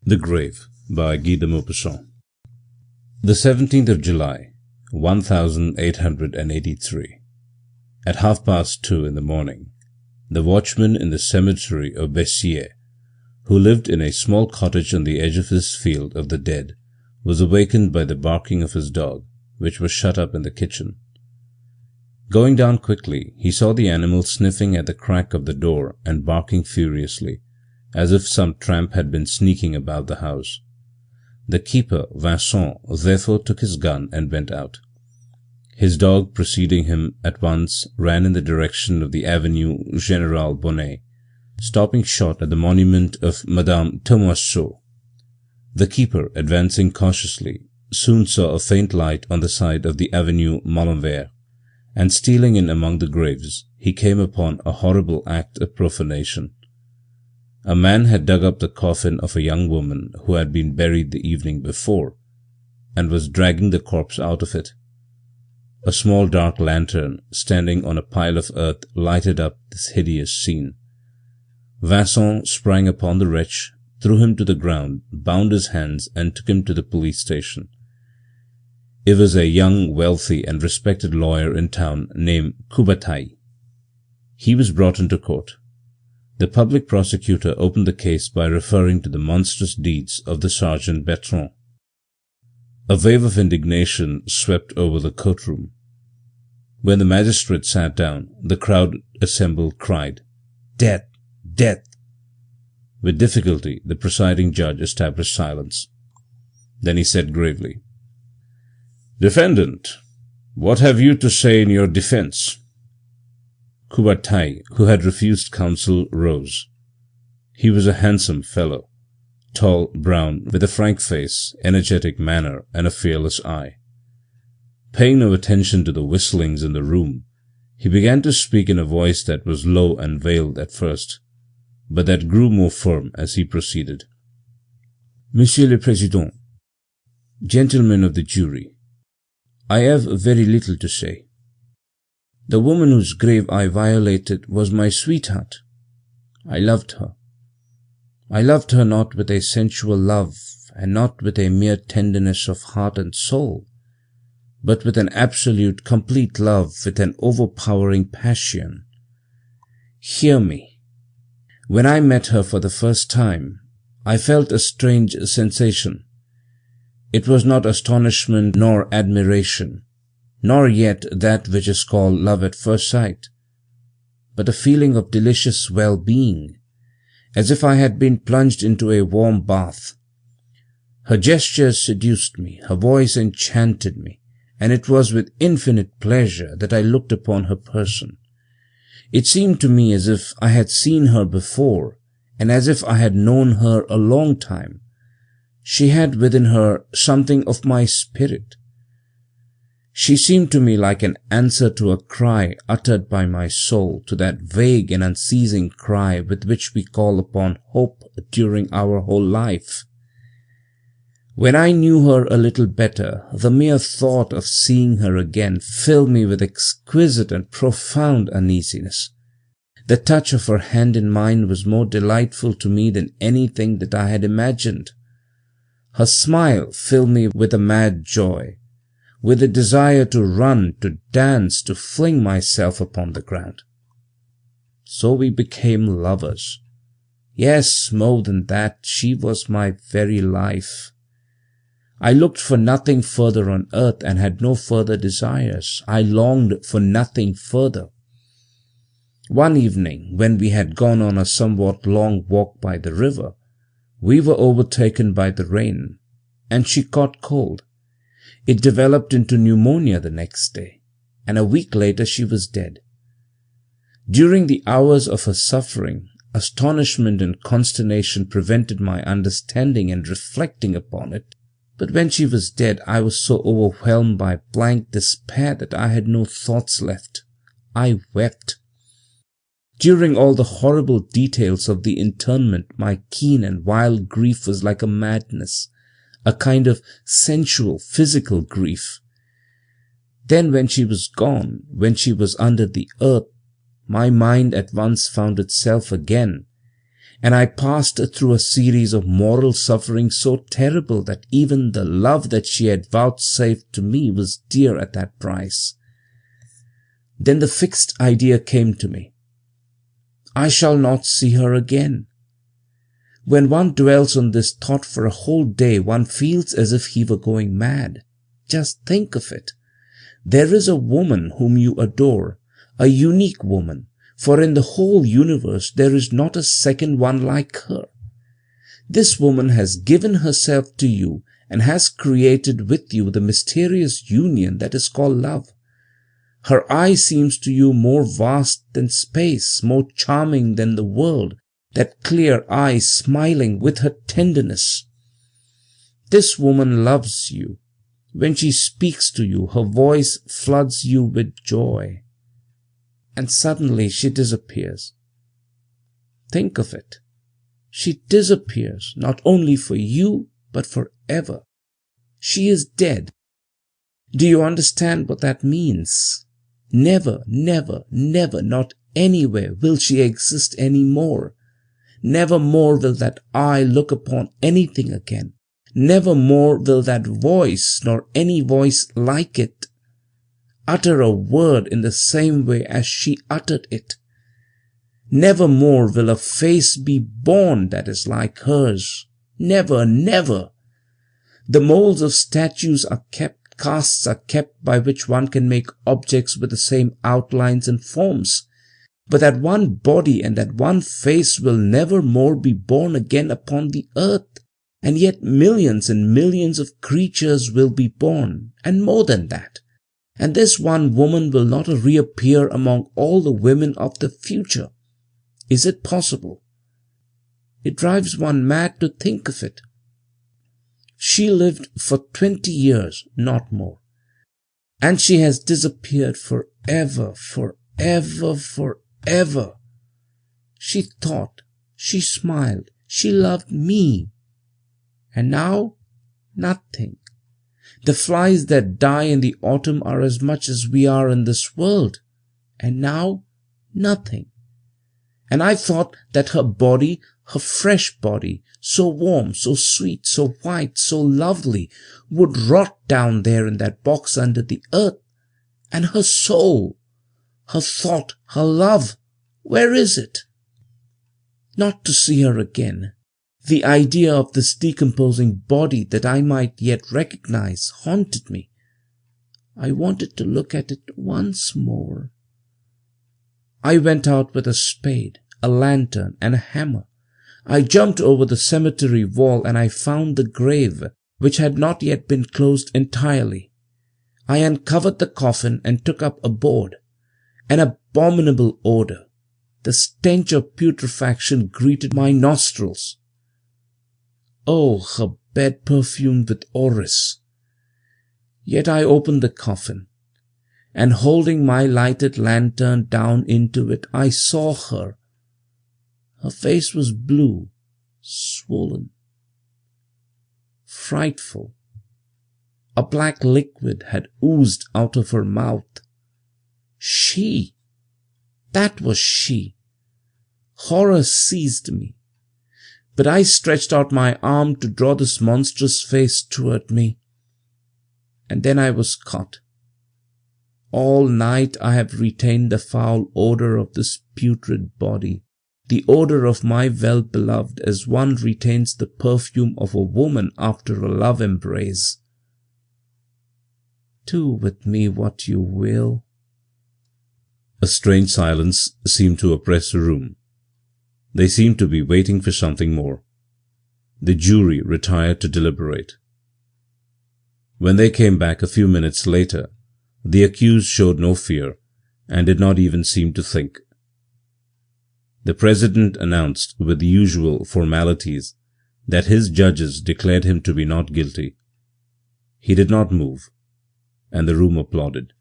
The Grave by Guy de Maupassant. The 17th of July, 1883. At 2:30 in the morning, the watchman in the cemetery of Bessières, who lived in a small cottage on the edge of his field of the dead, was awakened by the barking of his dog, which was shut up in the kitchen. Going down quickly, he saw the animal sniffing at the crack of the door and barking furiously, as if some tramp had been sneaking about the house. The keeper, Vincent, therefore took his gun and went out. His dog, preceding him, at once ran in the direction of the avenue General Bonnet, stopping short at the monument of Madame Tomoiseau. The keeper, advancing cautiously, soon saw a faint light on the side of the avenue Malenvers, and stealing in among the graves, he came upon a horrible act of profanation. A man had dug up the coffin of a young woman who had been buried the evening before, and was dragging the corpse out of it. A small dark lantern, standing on a pile of earth, lighted up this hideous scene. Vincent sprang upon the wretch, threw him to the ground, bound his hands, and took him to the police station. It was a young, wealthy, and respected lawyer in town named Courbataille. He was brought into court. The public prosecutor opened the case by referring to the monstrous deeds of the Sergeant Bertrand. A wave of indignation swept over the courtroom. When the magistrate sat down, the crowd assembled cried, "Death! Death!" With difficulty, the presiding judge established silence. Then he said gravely, "Defendant, what have you to say in your defense?" Courbataille, who had refused counsel, rose. He was a handsome fellow, tall, brown, with a frank face, energetic manner, and a fearless eye. Paying no attention to the whistlings in the room, he began to speak in a voice that was low and veiled at first, but that grew more firm as he proceeded. "Monsieur le Président, gentlemen of the jury, I have very little to say. The woman whose grave I violated was my sweetheart. I loved her. I loved her not with a sensual love, and not with a mere tenderness of heart and soul, but with an absolute, complete love, with an overpowering passion. Hear me. When I met her for the first time, I felt a strange sensation. It was not astonishment nor admiration, nor yet that which is called love at first sight, but a feeling of delicious well-being, as if I had been plunged into a warm bath. Her gestures seduced me, her voice enchanted me, and it was with infinite pleasure that I looked upon her person. It seemed to me as if I had seen her before, and as if I had known her a long time. She had within her something of my spirit. She seemed to me like an answer to a cry uttered by my soul, to that vague and unceasing cry with which we call upon hope during our whole life. When I knew her a little better, the mere thought of seeing her again filled me with exquisite and profound uneasiness. The touch of her hand in mine was more delightful to me than anything that I had imagined. Her smile filled me with a mad joy, with a desire to run, to dance, to fling myself upon the ground. So we became lovers. Yes, more than that, she was my very life. I looked for nothing further on earth and had no further desires. I longed for nothing further. One evening, when we had gone on a somewhat long walk by the river, we were overtaken by the rain, and she caught cold. It developed into pneumonia the next day, and a week later she was dead. During the hours of her suffering, astonishment and consternation prevented my understanding and reflecting upon it. But when she was dead, I was so overwhelmed by blank despair that I had no thoughts left. I wept. During all the horrible details of the interment, my keen and wild grief was like a madness, a kind of sensual, physical grief. Then when she was gone, when she was under the earth, my mind at once found itself again, and I passed through a series of moral suffering so terrible that even the love that she had vouchsafed to me was dear at that price. Then the fixed idea came to me. I shall not see her again. When one dwells on this thought for a whole day, one feels as if he were going mad. Just think of it. There is a woman whom you adore, a unique woman, for in the whole universe there is not a second one like her. This woman has given herself to you and has created with you the mysterious union that is called love. Her eye seems to you more vast than space, more charming than the world, that clear eye smiling with her tenderness. This woman loves you. When she speaks to you, her voice floods you with joy. And suddenly she disappears. Think of it. She disappears not only for you, but forever. She is dead. Do you understand what that means? Never, never, never, not anywhere will she exist any more. Never more will that eye look upon anything again. Never more will that voice, nor any voice like it, utter a word in the same way as she uttered it. Never more will a face be born that is like hers. Never, never. The molds of statues are kept, casts are kept by which one can make objects with the same outlines and forms. But that one body and that one face will never more be born again upon the earth. And yet millions and millions of creatures will be born, and more than that. And this one woman will not reappear among all the women of the future. Is it possible? It drives one mad to think of it. She lived for 20 years, not more. And she has disappeared forever, forever, forever. She thought, she smiled, she loved me. And now, nothing. The flies that die in the autumn are as much as we are in this world. And now, nothing. And I thought that her body, her fresh body, so warm, so sweet, so white, so lovely, would rot down there in that box under the earth. And her soul, her thought, her love, where is it? Not to see her again. The idea of this decomposing body that I might yet recognize haunted me. I wanted to look at it once more. I went out with a spade, a lantern, and a hammer. I jumped over the cemetery wall and I found the grave, which had not yet been closed entirely. I uncovered the coffin and took up a board. An abominable odor, the stench of putrefaction, greeted my nostrils. Oh, her bed perfumed with orris. Yet I opened the coffin, and holding my lighted lantern down into it, I saw her. Her face was blue, swollen, frightful. A black liquid had oozed out of her mouth. She! That was she! Horror seized me. But I stretched out my arm to draw this monstrous face toward me. And then I was caught. All night I have retained the foul odor of this putrid body, the odor of my well-beloved, as one retains the perfume of a woman after a love embrace. Do with me what you will. A strange silence seemed to oppress the room. They seemed to be waiting for something more. The jury retired to deliberate. When they came back a few minutes later, the accused showed no fear and did not even seem to think. The president announced with the usual formalities that his judges declared him to be not guilty. He did not move, and the room applauded.